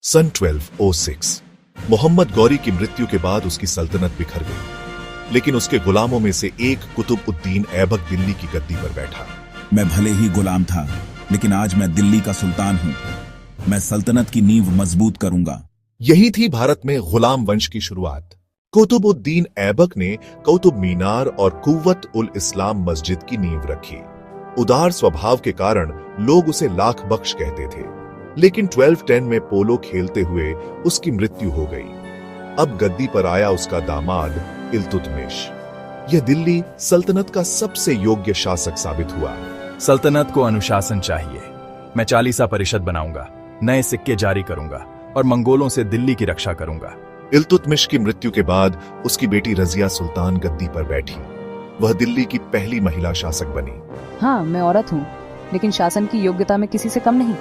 सन 1206 मोहम्मद गौरी की मृत्यु के बाद उसकी सल्तनत बिखर गई, लेकिन उसके गुलामों में से एक कुतुब-उद-दीन ऐबक दिल्ली की गद्दी पर बैठा। मैं भले ही गुलाम था, लेकिन आज मैं दिल्ली का सुल्तान हूं। मैं सल्तनत की नींव मजबूत करूंगा। यही थी भारत में गुलाम वंश की शुरुआत। कुतुब-उद-दीन ऐबक ने कुतुब मीनार और कुव्वत उल इस्लाम मस्जिद की नींव रखी। उदार स्वभाव के कारण लोग उसे लाख बख्श कहते थे, लेकिन 1210 में पोलो खेलते हुए उसकी मृत्यु हो गई। अब गद्दी पर आया उसका दामाद इल्तुतमिश। यह दिल्ली सल्तनत का सबसे योग्य शासक साबित हुआ। सल्तनत को अनुशासन चाहिए। मैं चालीसा परिषद बनाऊंगा, नए सिक्के जारी करूंगा और मंगोलों से दिल्ली की रक्षा करूंगा। इल्तुतमिश की मृत्यु के बाद उसकी बेटी रजिया सुल्तान गद्दी पर बैठी। वह दिल्ली की पहली महिला शासक बनी। हाँ, मैं औरत हूँ, लेकिन शासन की योग्यता में किसी से कम नहीं।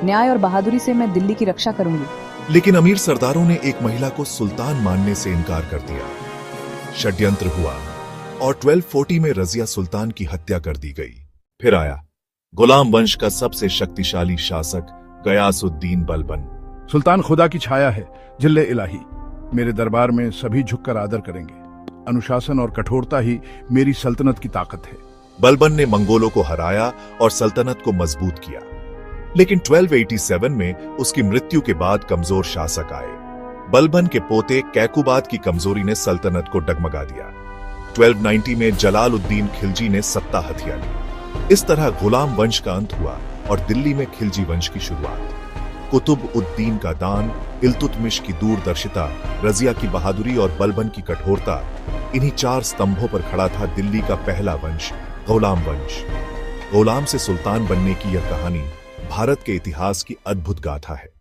न्याय और बहादुरी से मैं दिल्ली की रक्षा करूंगी। लेकिन अमीर सरदारों ने एक महिला को सुल्तान मानने से इनकार कर दिया। षड्यंत्र हुआ और 1240 में रजिया सुल्तान की हत्या कर दी गई। फिर आया गुलाम वंश का सबसे शक्तिशाली शासक गयासुद्दीन बलबन। सुल्तान खुदा की छाया है, जिल्ले इलाही। मेरे दरबार में सभी झुककर आदर करेंगे। अनुशासन और कठोरता ही मेरी सल्तनत की ताकत है। बलबन ने मंगोलों को हराया और सल्तनत को मजबूत किया, लेकिन 1287 में उसकी मृत्यु के बाद कमजोर शासक आए। बलबन के पोते कैकुबाद की कमजोरी ने सल्तनत को डगमगा दिया। 1290 में जलालुद्दीन खिलजी ने सत्ता हथिया ली। इस तरह गुलाम वंश का अंत हुआ और दिल्ली में खिलजी वंश की शुरुआत। कुतुब-उद-दीन का दान, इल्तुतमिश की दूरदर्शिता, रजिया की बहादुरी और बलबन की कठोरता, इन्हीं चार स्तंभों पर खड़ा था दिल्ली का पहला वंश, गुलाम वंश। गुलाम से सुल्तान बनने की यह कहानी भारत के इतिहास की अद्भुत गाथा है।